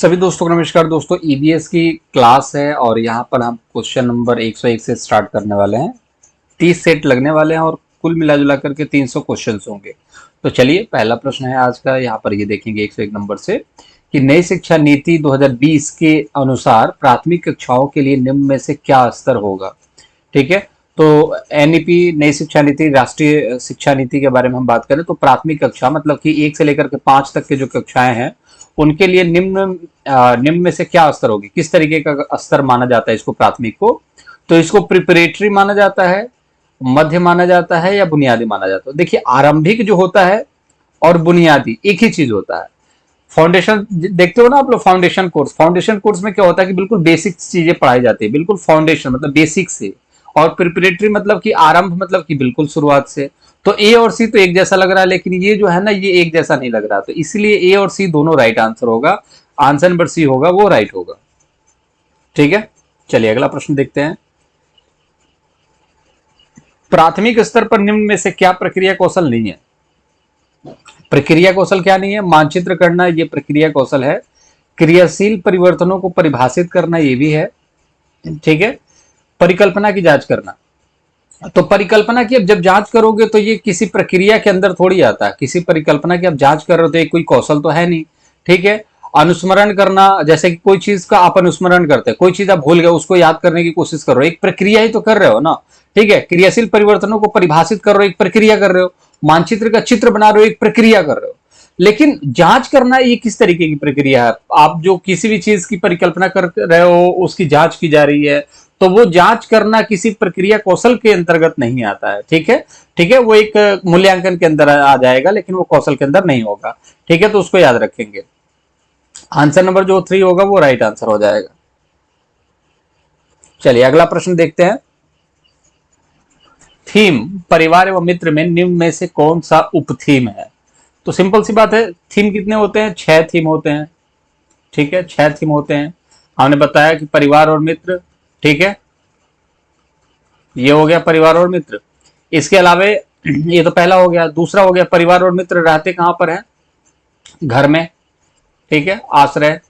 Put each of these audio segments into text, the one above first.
सभी दोस्तों को नमस्कार। दोस्तों ईवीएस की क्लास है और यहाँ पर हम क्वेश्चन नंबर 101 से स्टार्ट करने वाले हैं। 30 सेट लगने वाले हैं और कुल मिला जुला करके 300 क्वेश्चंस होंगे। तो चलिए पहला प्रश्न है आज का, यहाँ पर ये देखेंगे 101 नंबर से कि नई शिक्षा नीति 2020 के अनुसार प्राथमिक कक्षाओं के लिए निम्न में से क्या स्तर होगा। ठीक है, तो एनईपी नई शिक्षा नीति, राष्ट्रीय शिक्षा नीति के बारे में हम बात करें तो प्राथमिक कक्षा मतलब कि 1 से लेकर के 5 तक के जो कक्षाएं हैं उनके लिए निम्न में से क्या स्तर होगी, किस तरीके का स्तर माना जाता है इसको प्राथमिक को। तो इसको प्रिपरेटरी माना जाता है, मध्य माना जाता है या बुनियादी माना जाता है। देखिए आरंभिक जो होता है और बुनियादी एक ही चीज होता है। फाउंडेशन देखते हो ना आप लोग, फाउंडेशन कोर्स में क्या होता है कि बिल्कुल बेसिक चीजें पढ़ाई जाती है, बिल्कुल फाउंडेशन मतलब बेसिक से। और प्रिपरेटरी मतलब कि आरंभ मतलब कि बिल्कुल शुरुआत से। तो ए और सी तो एक जैसा लग रहा है, लेकिन ये जो है ना ये एक जैसा नहीं लग रहा, तो इसलिए ए और सी दोनों राइट आंसर होगा। आंसर नंबर सी होगा वो राइट होगा। ठीक है, चलिए अगला प्रश्न देखते हैं। प्राथमिक स्तर पर निम्न में से क्या प्रक्रिया कौशल नहीं है। प्रक्रिया कौशल क्या नहीं है? मानचित्र करना ये प्रक्रिया कौशल है। क्रियाशील परिवर्तनों को परिभाषित करना ये भी है। ठीक है, परिकल्पना की जांच करना। तो परिकल्पना की अब जब जांच करोगे तो ये किसी प्रक्रिया के अंदर थोड़ी आता है। किसी परिकल्पना की आप जांच कर रहे हो तो ये कोई कौशल तो है नहीं। ठीक है, अनुस्मरण करना, जैसे कि कोई चीज का आप अनुस्मरण करते हैं, कोई चीज आप भूल गए उसको याद करने की कोशिश कर रहे हो, एक प्रक्रिया ही तो कर रहे हो ना। ठीक है, क्रियाशील परिवर्तनों को परिभाषित कर रहे हो, एक प्रक्रिया कर रहे हो। मानचित्र का चित्र बना रहे हो, एक प्रक्रिया कर रहे हो। लेकिन जांच करना ये किस तरीके की प्रक्रिया है? आप जो किसी भी चीज की परिकल्पना कर रहे हो उसकी जांच की जा रही है, तो वो जांच करना किसी प्रक्रिया कौशल के अंतर्गत नहीं आता है। ठीक है, ठीक है, वो एक मूल्यांकन के अंदर आ जाएगा लेकिन वो कौशल के अंदर नहीं होगा। ठीक है, तो उसको याद रखेंगे। आंसर नंबर जो 3 होगा वो राइट आंसर हो जाएगा। चलिए अगला प्रश्न देखते हैं। थीम परिवार एवं मित्र में निम्न में से कौन सा उपथीम है? तो सिंपल सी बात है, थीम कितने होते हैं? 6 थीम होते हैं। ठीक है, 6 थीम होते हैं। हमने बताया कि परिवार और मित्र। ठीक है, ये हो गया परिवार और मित्र। इसके अलावा ये तो पहला हो गया। दूसरा हो गया परिवार और मित्र रहते कहां पर है? घर में। ठीक है, आश्रय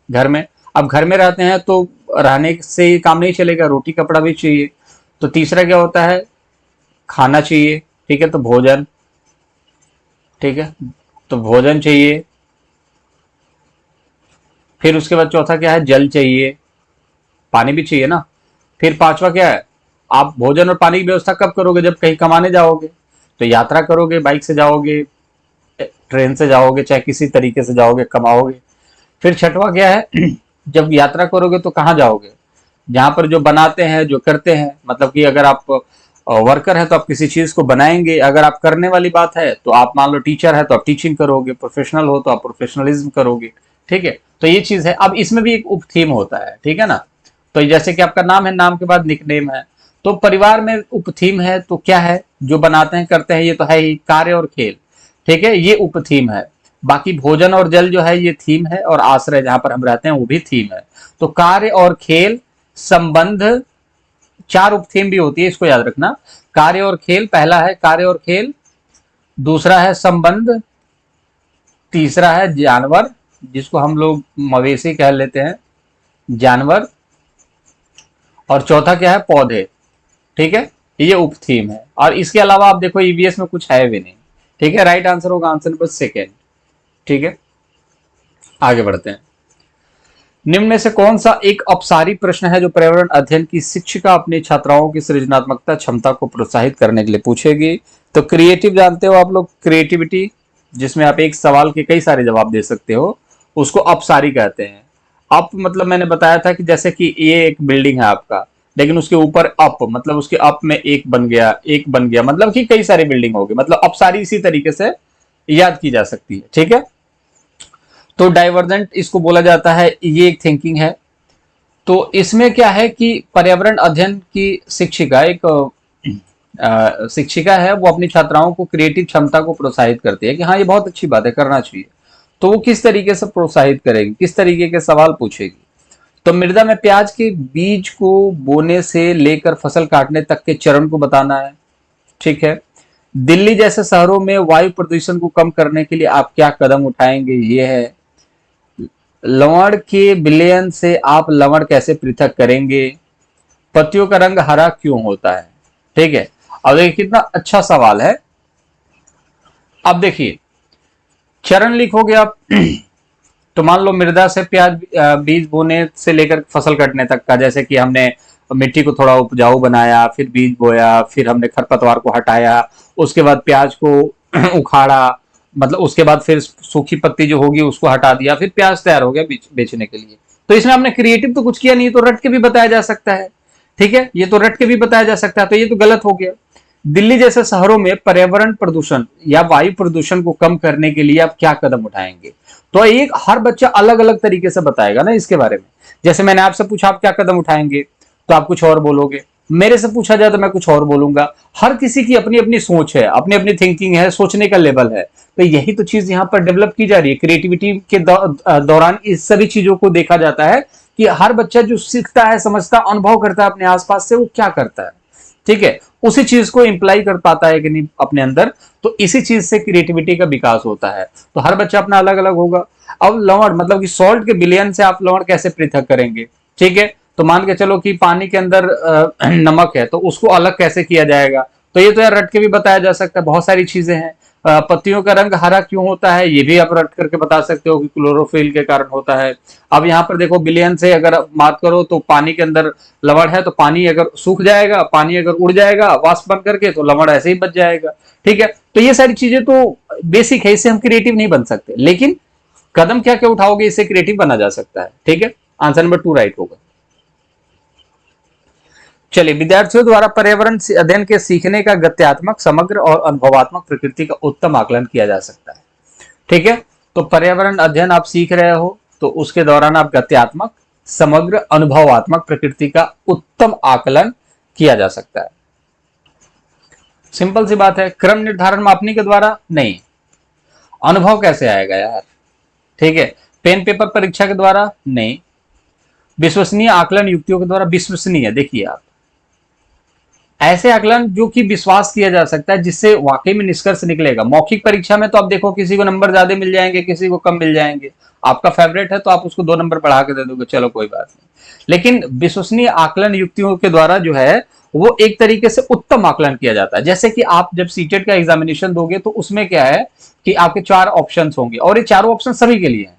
घर में। अब घर में रहते हैं तो रहने से काम नहीं चलेगा, रोटी कपड़ा भी चाहिए। तो तीसरा क्या होता है? खाना चाहिए। ठीक है, तो भोजन। ठीक है, तो भोजन चाहिए। फिर उसके बाद चौथा क्या है? जल चाहिए, पानी भी चाहिए ना। फिर पांचवा क्या है? आप भोजन और पानी की व्यवस्था कब करोगे? जब कहीं कमाने जाओगे, तो यात्रा करोगे, बाइक से जाओगे, ट्रेन से जाओगे, चाहे किसी तरीके से जाओगे, कमाओगे। फिर छठवां क्या है? जब यात्रा करोगे तो कहाँ जाओगे? जहां पर जो बनाते हैं, जो करते हैं, मतलब कि अगर आप वर्कर है तो आप किसी चीज को बनाएंगे। अगर आप करने वाली बात है तो आप मान लो टीचर है तो आप टीचिंग करोगे, प्रोफेशनल हो तो आप प्रोफेशनलिज्म करोगे। ठीक है, तो ये चीज है। अब इसमें भी एक उप थीम होता है। ठीक है ना, तो जैसे कि आपका नाम है, नाम के बाद निकनेम है। तो परिवार में उप थीम है तो क्या है? जो बनाते हैं करते हैं ये तो है ही, कार्य और खेल। ठीक है, ये उप थीम है। बाकी भोजन और जल जो है ये थीम है, और आश्रय जहां पर हम रहते हैं वो भी थीम है। तो कार्य और खेल, संबंध, 4 उप थीम भी होती है, इसको याद रखना। कार्य और खेल, पहला है कार्य और खेल। दूसरा है संबंध। तीसरा है जानवर, जिसको हम लोग मवेशी कह लेते हैं, जानवर। और चौथा क्या है? पौधे। ठीक है, ये उप थीम है। और इसके अलावा आप देखो ईवीएस में कुछ है भी नहीं। ठीक है, राइट आंसर होगा आंसर नंबर सेकेंड। ठीक है, आगे बढ़ते हैं। निम्न में से कौन सा एक अपसारी प्रश्न है जो पर्यावरण अध्ययन की शिक्षिका अपनी छात्राओं की सृजनात्मकता क्षमता को प्रोत्साहित करने के लिए पूछेगी? तो क्रिएटिव जानते हो आप लोग, क्रिएटिविटी, जिसमें आप एक सवाल के कई सारे जवाब दे सकते हो, उसको अपसारी कहते हैं। अप मतलब मैंने बताया था कि जैसे कि ये एक बिल्डिंग है आपका, लेकिन उसके ऊपर अप मतलब उसके अप में एक बन गया, एक बन गया, मतलब कि कई सारी बिल्डिंग हो गई, मतलब अपसारी इसी तरीके से याद की जा सकती है। ठीक है, तो डाइवर्जेंट इसको बोला जाता है, ये एक थिंकिंग है। तो इसमें क्या है कि पर्यावरण अध्ययन की शिक्षिका एक शिक्षिका है, वो अपनी छात्राओं को क्रिएटिव क्षमता को प्रोत्साहित करती है कि हाँ ये बहुत अच्छी बात है, करना चाहिए। तो वो किस तरीके से प्रोत्साहित करेगी, किस तरीके के सवाल पूछेगी? तो मृदा में प्याज के बीज को बोने से लेकर फसल काटने तक के चरण को बताना है। ठीक है, दिल्ली जैसे शहरों में वायु प्रदूषण को कम करने के लिए आप क्या कदम उठाएंगे, ये है। लवण के विलयन से आप लवण कैसे पृथक करेंगे? पत्तियों का रंग हरा क्यों होता है? ठीक है, अब देखिए कितना अच्छा सवाल है। अब देखिए चरण लिखोगे आप तो मान लो मृदा से प्याज बीज बोने से लेकर फसल कटने तक का, जैसे कि हमने मिट्टी को थोड़ा उपजाऊ बनाया, फिर बीज बोया, फिर हमने खरपतवार को हटाया, उसके बाद प्याज को उखाड़ा, मतलब उसके बाद फिर सूखी पत्ती जो होगी उसको हटा दिया, फिर प्याज तैयार हो गया बेचने के लिए। तो इसमें हमने क्रिएटिव तो कुछ किया नहीं, तो रट के भी बताया जा सकता है। ठीक है, ये तो रट के भी बताया जा सकता है, तो ये तो गलत हो गया। दिल्ली जैसे शहरों में पर्यावरण प्रदूषण या वायु प्रदूषण को कम करने के लिए आप क्या कदम उठाएंगे? तो एक हर बच्चा अलग अलग तरीके से बताएगा ना इसके बारे में। जैसे मैंने आपसे पूछा आप क्या कदम उठाएंगे, तो आप कुछ और बोलोगे। मेरे से पूछा जाए तो मैं कुछ और बोलूंगा। हर किसी की अपनी अपनी सोच है, अपनी अपनी थिंकिंग है, सोचने का लेवल है। तो यही तो चीज यहाँ पर डेवलप की जा रही है। क्रिएटिविटी के दौरान इस सभी चीजों को देखा जाता है कि हर बच्चा जो सीखता है, समझता, अनुभव करता है अपने आसपास से, वो क्या करता है। ठीक है, उसी चीज को इंप्लाई कर पाता है कि नहीं अपने अंदर। तो इसी चीज से क्रिएटिविटी का विकास होता है। तो हर बच्चा अपना अलग अलग होगा। अब लवण मतलब कि सॉल्ट के विलयन से आप लवण कैसे पृथक करेंगे? ठीक है, तो मान के चलो कि पानी के अंदर नमक है, तो उसको अलग कैसे किया जाएगा? तो ये तो यार रट के भी बताया जा सकता है, बहुत सारी चीजें हैं। पत्तियों का रंग हरा क्यों होता है, ये भी आप रट करके बता सकते हो कि क्लोरोफिल के कारण होता है। अब यहाँ पर देखो विलयन से अगर बात करो तो पानी के अंदर लवण है, तो पानी अगर सूख जाएगा, पानी अगर उड़ जाएगा वाष्प बन करके, तो लवण ऐसे ही बच जाएगा। ठीक है, तो ये सारी चीजें तो बेसिक है, इससे हम क्रिएटिव नहीं बन सकते, लेकिन कदम क्या क्या उठाओगे इससे क्रिएटिव बना जा सकता है। ठीक है, आंसर नंबर 2 राइट होगा। चलिए, विद्यार्थियों द्वारा पर्यावरण अध्ययन के सीखने का गत्यात्मक, समग्र और अनुभवात्मक प्रकृति का उत्तम आकलन किया जा सकता है। ठीक है, तो पर्यावरण अध्ययन आप सीख रहे हो, तो उसके दौरान आप गत्यात्मक, समग्र, अनुभवात्मक प्रकृति का उत्तम आकलन किया जा सकता है। सिंपल सी बात है। क्रम निर्धारण मापनी के द्वारा नहीं, अनुभव कैसे आएगा यार? ठीक है, पेन पेपर परीक्षा के द्वारा नहीं, विश्वसनीय आकलन युक्तियों के द्वारा। विश्वसनीय, देखिए आप ऐसे आकलन जो कि विश्वास किया जा सकता है, जिससे वाकई में निष्कर्ष निकलेगा। मौखिक परीक्षा में तो आप देखो किसी को नंबर ज्यादा मिल जाएंगे, किसी को कम मिल जाएंगे। आपका फेवरेट है तो आप उसको 2 नंबर बढ़ा के दे दोगे, चलो कोई बात नहीं। लेकिन विश्वसनीय आकलन युक्तियों के द्वारा जो है वो एक तरीके से उत्तम आकलन किया जाता है। जैसे कि आप जब सीटेट का एग्जामिनेशन दोगे तो उसमें क्या है कि आपके 4 ऑप्शन होंगे, और ये चारों ऑप्शन सभी के लिए हैं।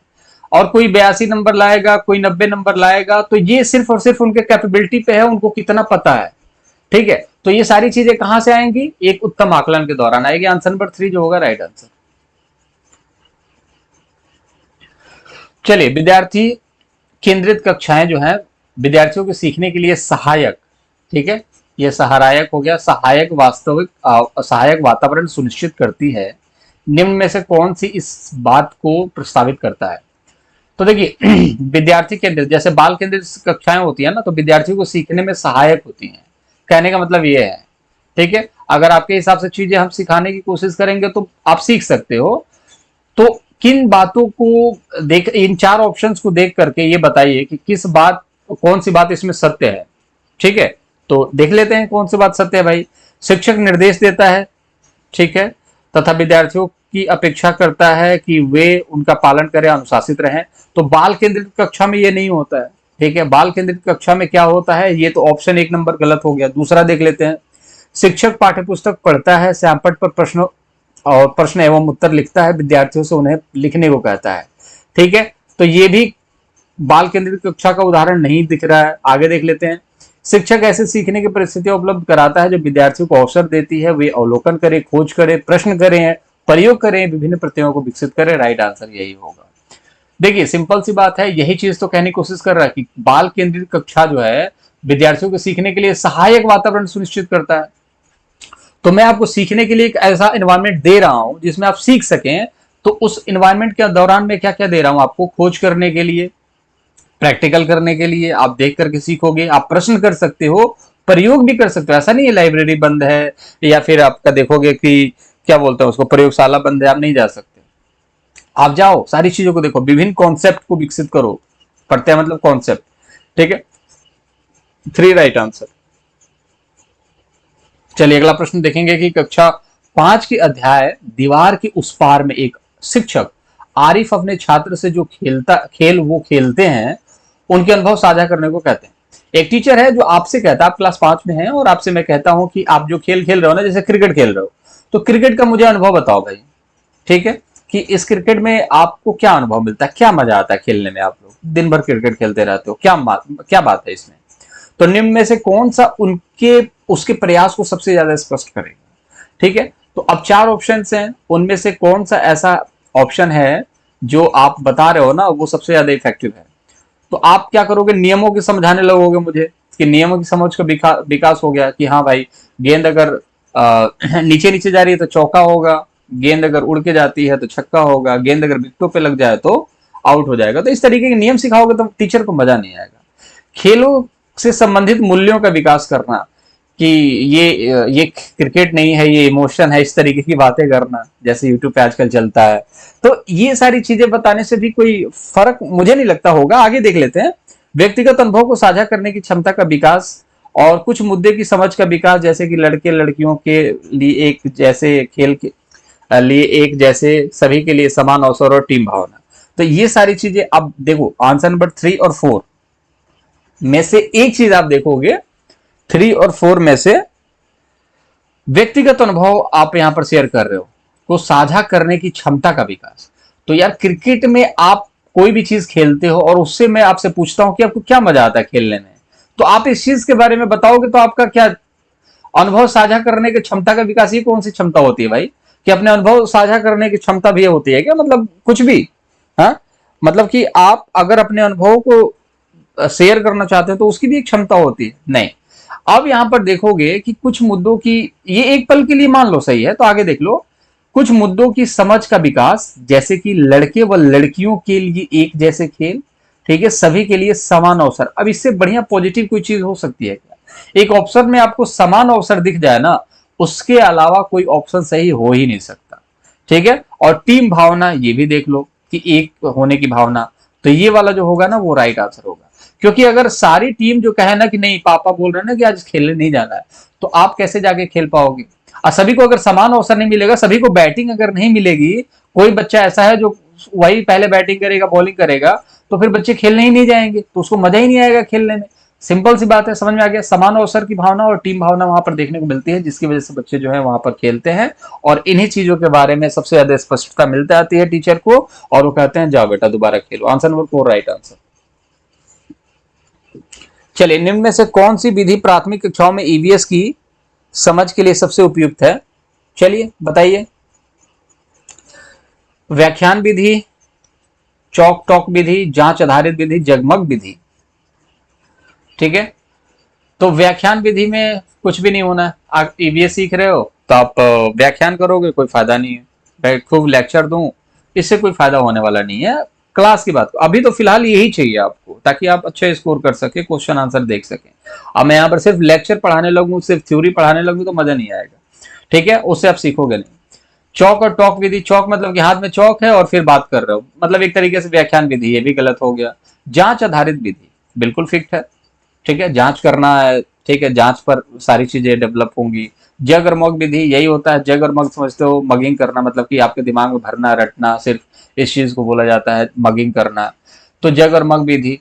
और कोई 82 नंबर लाएगा, कोई 90 नंबर लाएगा, तो ये सिर्फ और सिर्फ उनके कैपेबिलिटी पे है, उनको कितना पता है। ठीक है, तो ये सारी चीजें कहां से आएंगी? एक उत्तम आकलन के दौरान आएगी। आंसर नंबर 3 जो होगा राइट आंसर। चलिए, विद्यार्थी केंद्रित कक्षाएं जो है विद्यार्थियों के सीखने के लिए सहायक, ठीक है, ये सहायक हो गया। सहायक वातावरण सुनिश्चित करती है। निम्न में से कौन सी इस बात को प्रस्तावित करता है? तो देखिए विद्यार्थी केंद्रित, जैसे बाल केंद्रित कक्षाएं होती है ना, तो विद्यार्थियों को सीखने में सहायक होती हैं। कहने का मतलब ये है। ठीक है, अगर आपके हिसाब से चीजें हम सिखाने की कोशिश करेंगे तो आप सीख सकते हो। तो किन बातों को देख, इन 4 ऑप्शंस को देख करके ये बताइए कि किस बात, कौन सी बात इसमें सत्य है। ठीक है, तो देख लेते हैं कौन सी बात सत्य है भाई। शिक्षक निर्देश देता है, ठीक है, तथा विद्यार्थियों की अपेक्षा करता है कि वे उनका पालन करें, अनुशासित रहें। तो बाल केंद्रित कक्षा में ये नहीं होता है। ठीक है, बाल केंद्रित कक्षा में क्या होता है? ये तो ऑप्शन 1 नंबर गलत हो गया। दूसरा देख लेते हैं। शिक्षक पाठ्यपुस्तक पढ़ता है, श्यामपट्ट पर प्रश्न एवं उत्तर लिखता है, विद्यार्थियों से उन्हें लिखने को कहता है। ठीक है, तो ये भी बाल केंद्रित कक्षा का उदाहरण नहीं दिख रहा है। आगे देख लेते हैं। शिक्षक ऐसे सीखने की परिस्थितियां उपलब्ध कराता है जो विद्यार्थियों को अवसर देती है वे अवलोकन करें, खोज करें, प्रश्न करें, प्रयोग करें, विभिन्न प्रत्ययों को विकसित करें। राइट आंसर यही होगा। देखिए सिंपल सी बात है, यही चीज तो कहने की कोशिश कर रहा है कि बाल केंद्रित कक्षा जो है विद्यार्थियों के सीखने के लिए सहायक वातावरण सुनिश्चित करता है। तो मैं आपको सीखने के लिए एक ऐसा एनवायरनमेंट दे रहा हूं जिसमें आप सीख सकें। तो उस एनवायरनमेंट के दौरान में क्या क्या दे रहा हूं आपको? खोज करने के लिए, प्रैक्टिकल करने के लिए, आप देख करके सीखोगे, आप प्रश्न कर सकते हो, प्रयोग भी कर सकते हो। ऐसा नहीं है लाइब्रेरी बंद है या फिर आपका देखोगे कि क्या बोलते हैं उसको, प्रयोगशाला बंद है, आप नहीं जा सकते। आप जाओ, सारी चीजों को देखो, विभिन्न कॉन्सेप्ट को विकसित करो। पढ़ते हैं मतलब कॉन्सेप्ट। ठीक है, 3 राइट आंसर। चलिए अगला प्रश्न देखेंगे कि कक्षा 5 के अध्याय दीवार के उस पार में एक शिक्षक आरिफ अपने छात्र से जो खेल वो खेलते हैं उनके अनुभव साझा करने को कहते हैं। एक टीचर है जो आपसे कहता है, आप क्लास 5 में हैं और आपसे मैं कहता हूं कि आप जो खेल खेल रहे हो ना, जैसे क्रिकेट खेल रहे हो, तो क्रिकेट का मुझे अनुभव बताओ भाई, ठीक है, कि इस क्रिकेट में आपको क्या अनुभव मिलता है, क्या मजा आता है खेलने में, आप लोग दिन भर क्रिकेट खेलते रहते हो, क्या बात है इसमें। तो निम्न में से कौन सा उनके उसके प्रयास को सबसे ज्यादा स्पष्ट करेगा, ठीक है। तो अब 4 ऑप्शन हैं, उनमें से कौन सा ऐसा ऑप्शन है जो आप बता रहे हो ना वो सबसे ज्यादा इफेक्टिव है। तो आप क्या करोगे, नियमों की समझाने लगोगे मुझे कि नियमों की समझ का विकास हो गया कि हाँ भाई, गेंद अगर नीचे नीचे जा रही है तो चौका होगा, गेंद अगर उड़ के जाती है तो छक्का होगा, गेंद अगर विकेटों पे लग जाए तो आउट हो जाएगा। तो इस तरीके के नियम सिखाओगे तो टीचर को मजा नहीं आएगा। खेलों से संबंधित मूल्यों का विकास करना कि ये क्रिकेट नहीं है, ये इमोशन है, इस तरीके की बातें करना जैसे यूट्यूब पे आजकल चलता है। तो ये सारी चीजें बताने से भी कोई फर्क मुझे नहीं लगता होगा। आगे देख लेते हैं। व्यक्तिगत अनुभव को साझा करने की क्षमता का विकास और कुछ मुद्दे की समझ का विकास, जैसे कि लड़के लड़कियों के लिए एक जैसे खेल के लिए एक जैसे, सभी के लिए समान अवसर और टीम भावना। तो ये सारी चीजें अब देखो, आंसर नंबर 3 और 4 में से एक चीज आप देखोगे, 3 और 4 में से व्यक्तिगत अनुभव आप यहां पर शेयर कर रहे हो, को साझा करने की क्षमता का विकास। तो यार क्रिकेट में आप कोई भी चीज खेलते हो और उससे मैं आपसे पूछता हूं कि आपको क्या मजा आता है खेलने में, तो आप इस चीज के बारे में बताओगे तो आपका क्या अनुभव साझा करने की क्षमता का विकास। ये कौन सी क्षमता होती है भाई, कि अपने अनुभव साझा करने की क्षमता भी होती है क्या, मतलब कुछ भी। हाँ, मतलब कि आप अगर अपने अनुभव को शेयर करना चाहते हैं तो उसकी भी एक क्षमता होती है। नहीं, अब यहां पर देखोगे कि कुछ मुद्दों की, ये एक पल के लिए मान लो सही है, तो आगे देख लो, कुछ मुद्दों की समझ का विकास, जैसे कि लड़के व लड़कियों के लिए एक जैसे खेल, ठीक है, सभी के लिए समान अवसर। अब इससे बढ़िया पॉजिटिव कोई चीज हो सकती है क्या। एक ऑप्शन में आपको समान अवसर दिख जाए ना, उसके अलावा कोई ऑप्शन सही हो ही नहीं सकता, ठीक है। और टीम भावना, ये भी देख लो कि एक होने की भावना, तो ये वाला जो होगा ना वो राइट आंसर होगा। क्योंकि अगर सारी टीम जो कहे ना कि नहीं, पापा बोल रहे हैं ना कि आज खेलने नहीं जाना है, तो आप कैसे जाके खेल पाओगे। और सभी को अगर समान अवसर नहीं मिलेगा, सभी को बैटिंग अगर नहीं मिलेगी, कोई बच्चा ऐसा है जो वही पहले बैटिंग करेगा, बॉलिंग करेगा, तो फिर बच्चे खेलने ही नहीं जाएंगे, तो उसको मजा ही नहीं आएगा खेलने में। सिंपल सी बात है, समझ में आ गया। समान अवसर की भावना और टीम भावना वहां पर देखने को मिलती है, जिसकी वजह से बच्चे जो है वहां पर खेलते हैं। और इन्हीं चीजों के बारे में सबसे ज्यादा स्पष्टता मिलती आती है टीचर को, और वो कहते हैं जाओ बेटा दोबारा खेलो। Answer number 4 right answer. चलिए, निम्न में से कौन सी विधि प्राथमिक कक्षाओं में ईवीएस की समझ के लिए सबसे उपयुक्त है। चलिए बताइए। व्याख्यान विधि, चौक टॉक विधि, जांच आधारित विधि, जगमग विधि, ठीक है। तो व्याख्यान विधि में कुछ भी नहीं होना है। आप ईवीएस सीख रहे हो तो आप व्याख्यान करोगे, कोई फायदा नहीं है। मैं खूब लेक्चर दूं, इससे कोई फायदा होने वाला नहीं है। क्लास की बात अभी तो फिलहाल यही चाहिए आपको, ताकि आप अच्छे स्कोर कर सके, क्वेश्चन आंसर देख सके। अब मैं यहाँ पर सिर्फ लेक्चर पढ़ाने लगूं, सिर्फ थ्योरी पढ़ाने लगूं तो मजा नहीं आएगा, ठीक है, उससे आप सीखोगे नहीं। चौक और टॉक विधि, चौक मतलब कि हाथ में चौक है और फिर बात कर रहे हो, मतलब एक तरीके से व्याख्यान विधि, ये भी गलत हो गया। जांच आधारित विधि बिल्कुल फिट है, ठीक है, जांच करना है, ठीक है, जांच पर सारी चीजें डेवलप होंगी। जग और मग विधि यही होता है। जग और मग समझते हो, मगिंग करना, मतलब कि आपके दिमाग में भरना रटना, सिर्फ इस चीज को बोला जाता है मगिंग करना। तो जग और मग विधि,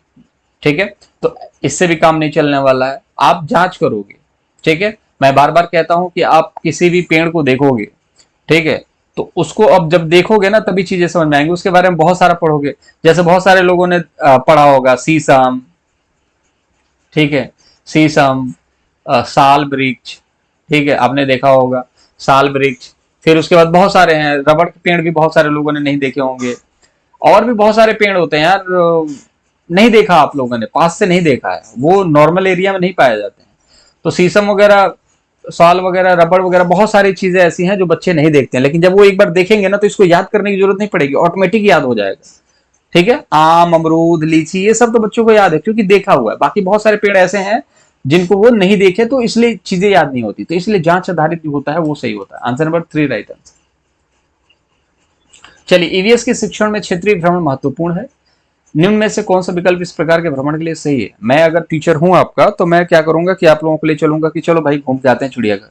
ठीक है, तो इससे भी काम नहीं चलने वाला है। आप जांच करोगे, ठीक है। मैं बार बार कहता हूं कि आप किसी भी पेड़ को देखोगे, ठीक है, तो उसको अब जब देखोगे ना तभी चीजें समझ में आएंगी, उसके बारे में बहुत सारा पढ़ोगे। जैसे बहुत सारे लोगों ने पढ़ा होगा शीशम, ठीक है, शीशम, साल वृक्ष, ठीक है, आपने देखा होगा साल वृक्ष। फिर उसके बाद बहुत सारे हैं, रबड़ के पेड़ भी बहुत सारे लोगों ने नहीं देखे होंगे। और भी बहुत सारे पेड़ होते हैं यार, नहीं देखा आप लोगों ने, पास से नहीं देखा है, वो नॉर्मल एरिया में नहीं पाए जाते हैं। तो शीशम वगैरह, साल वगैरह, रबड़ वगैरह, बहुत सारी चीजें ऐसी हैं जो बच्चे नहीं देखते हैं, लेकिन जब वो एक बार देखेंगे ना तो इसको याद करने की जरूरत नहीं पड़ेगी, ऑटोमेटिक याद हो जाएगा, ठीक है। आम, अमरूद, लीची, ये सब तो बच्चों को याद है क्योंकि देखा हुआ है। बाकी बहुत सारे पेड़ ऐसे हैं जिनको वो नहीं देखे, तो इसलिए चीजें याद नहीं होती। तो इसलिए जांच आधारित जो होता है वो सही होता है। Answer number 3 right answer. चलिए, ईवीएस के शिक्षण में क्षेत्रीय भ्रमण महत्वपूर्ण है। निम्न में से कौन सा विकल्प इस प्रकार के भ्रमण के लिए सही है। मैं अगर टीचर हूं आपका तो मैं क्या करूंगा कि आप लोगों के लिए चलूंगा कि चलो भाई घूम के आते हैं चिड़ियाघर।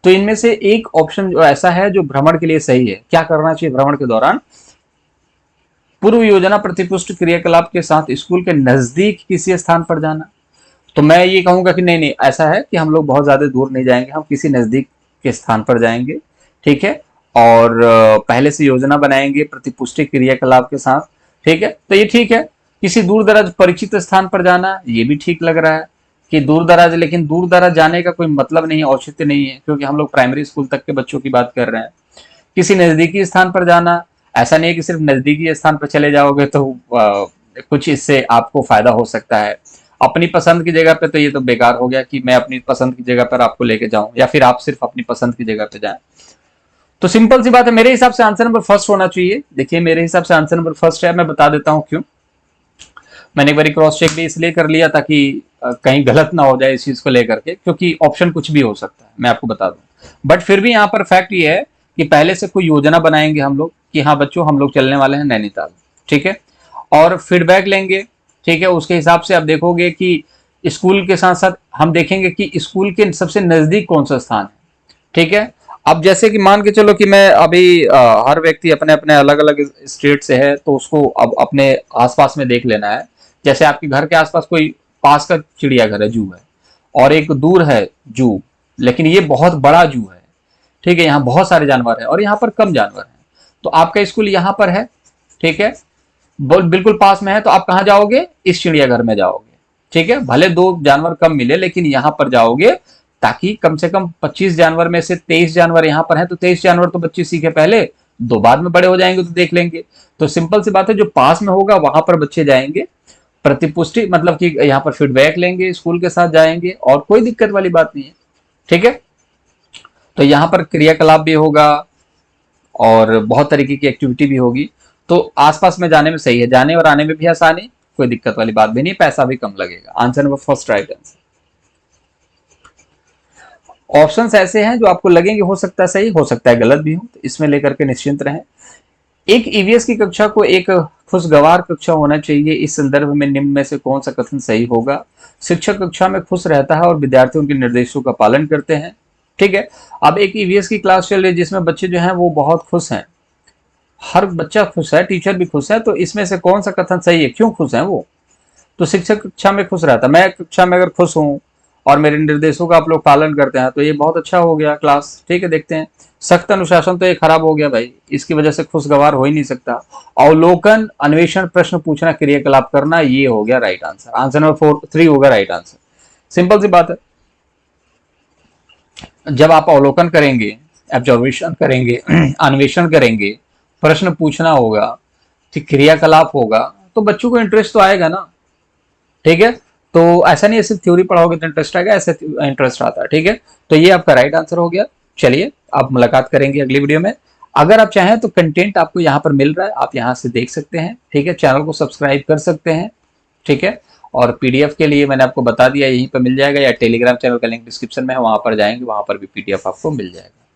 तो इनमें से एक ऑप्शन जो ऐसा है जो भ्रमण के लिए सही है। क्या करना चाहिए भ्रमण के दौरान, पूर्व योजना प्रतिपुष्ट क्रियाकलाप के साथ स्कूल के नजदीक किसी स्थान पर जाना। तो मैं ये कहूंगा कि नहीं नहीं, ऐसा है कि हम लोग बहुत ज्यादा दूर नहीं जाएंगे, हम किसी नजदीक के स्थान पर जाएंगे, ठीक है। और पहले से योजना बनाएंगे प्रतिपुष्टि क्रियाकलाप के साथ, ठीक है। तो ये ठीक है। किसी दूर दराज परिचित स्थान पर जाना, ये भी ठीक लग रहा है कि दूर दराज, लेकिन दूर दराज जाने का कोई मतलब नहीं है, औचित्य नहीं है, क्योंकि हम लोग प्राइमरी स्कूल तक के बच्चों की बात कर रहे हैं। किसी नजदीकी स्थान पर जाना, ऐसा नहीं है कि सिर्फ नजदीकी स्थान पर चले जाओगे तो कुछ इससे आपको फायदा हो सकता है। अपनी पसंद की जगह पे तो ये तो बेकार हो गया कि मैं अपनी पसंद की जगह पर आपको लेके जाऊं, या फिर आप सिर्फ अपनी पसंद की जगह पे जाएं। तो सिंपल सी बात है, मेरे हिसाब से आंसर नंबर फर्स्ट होना चाहिए। देखिए मेरे हिसाब से आंसर नंबर फर्स्ट है, मैं बता देता हूं क्यों। मैंने एक बार क्रॉस चेक भी इसलिए कर लिया ताकि कहीं गलत ना हो जाए इस चीज को लेकर के, क्योंकि ऑप्शन कुछ भी हो सकता है, मैं आपको बता दूं। बट फिर भी यहाँ पर फैक्ट ये है कि पहले से कोई योजना बनाएंगे हम लोग कि हाँ बच्चों हम लोग चलने वाले हैं नैनीताल, ठीक है, और फीडबैक लेंगे, ठीक है। उसके हिसाब से आप देखोगे कि स्कूल के साथ साथ हम देखेंगे कि स्कूल के सबसे नजदीक कौन सा स्थान है, ठीक है। अब जैसे कि मान के चलो कि मैं अभी हर व्यक्ति अपने अपने अलग अलग स्टेट से है, तो उसको अब अपने आसपास में देख लेना है। जैसे आपके घर के आसपास कोई पास का चिड़ियाघर है, जू है, और एक दूर है जू, लेकिन ये बहुत बड़ा जू है, ठीक है, यहाँ बहुत सारे जानवर हैं और यहाँ पर कम जानवर हैं। तो आपका स्कूल यहाँ पर है, ठीक है, बिल्कुल पास में है, तो आप कहाँ जाओगे, इस चिड़ियाघर में जाओगे, ठीक है। भले दो जानवर कम मिले लेकिन यहाँ पर जाओगे, ताकि कम से कम 25 जानवर में से 23 जानवर यहाँ पर हैं, तो 23 जानवर तो बच्चे सीखे पहले, दो बाद में बड़े हो जाएंगे तो देख लेंगे। तो सिंपल सी बात है, जो पास में होगा वहां पर बच्चे जाएंगे, प्रतिपुष्टि मतलब कि यहाँ पर फीडबैक लेंगे, स्कूल के साथ जाएंगे, और कोई दिक्कत वाली बात नहीं है, ठीक है। तो यहाँ पर क्रियाकलाप भी होगा और बहुत तरीके की एक्टिविटी भी होगी, तो आसपास में जाने में सही है, जाने और आने में भी आसानी, कोई दिक्कत वाली बात भी नहीं, पैसा भी कम लगेगा। Answer number first right answer. Options ऐसे हैं जो आपको लगेंगे हो सकता है सही, हो सकता है गलत भी हो, तो इसमें लेकर के निश्चिंत रहें। एक ईवीएस की कक्षा को एक खुशगवार कक्षा होना चाहिए, इस संदर्भ में निम्न में से कौन सा कथन सही होगा। शिक्षक कक्षा में खुश रहता है और विद्यार्थी उनके निर्देशों का पालन करते हैं, ठीक है। अब एक ईवीएस की क्लास चल रही है जिसमें बच्चे जो हैं वो बहुत खुश हैं, हर बच्चा खुश है, टीचर भी खुश है, तो इसमें से कौन सा कथन सही है, क्यों खुश है वो। तो शिक्षक कक्षा में खुश रहता है, मैं कक्षा में अगर खुश हूँ और मेरे निर्देशों का आप लोग पालन करते हैं तो ये बहुत अच्छा हो गया क्लास, ठीक है। देखते हैं, सख्त अनुशासन तो ये खराब हो गया भाई, इसकी वजह से खुशगवार हो ही नहीं सकता। अवलोकन, अन्वेषण, प्रश्न पूछना, क्रियाकलाप करना, ये हो गया राइट आंसर। आंसर नंबर 3 होगा राइट आंसर। सिंपल सी बात है, जब आप अवलोकन करेंगे, ऑब्जर्वेशन करेंगे, अन्वेषण करेंगे, प्रश्न पूछना होगा, ठीक, क्रियाकलाप होगा, तो बच्चों को इंटरेस्ट तो आएगा ना, ठीक है। तो ऐसा नहीं है सिर्फ थ्योरी पढ़ाओगे तो इंटरेस्ट आएगा, ऐसे इंटरेस्ट आता है, ठीक है। तो ये आपका राइट आंसर हो गया। चलिए आप मुलाकात करेंगे अगली वीडियो में। अगर आप चाहें तो कंटेंट आपको यहाँ पर मिल रहा है, आप यहाँ से देख सकते हैं, ठीक है। चैनल को सब्सक्राइब कर सकते हैं, ठीक है। और पीडीएफ के लिए मैंने आपको बता दिया, यहीं पर मिल जाएगा, या टेलीग्राम चैनल का लिंक डिस्क्रिप्शन में है, वहां पर जाएंगे, वहां पर भी पीडीएफ आपको मिल जाएगा।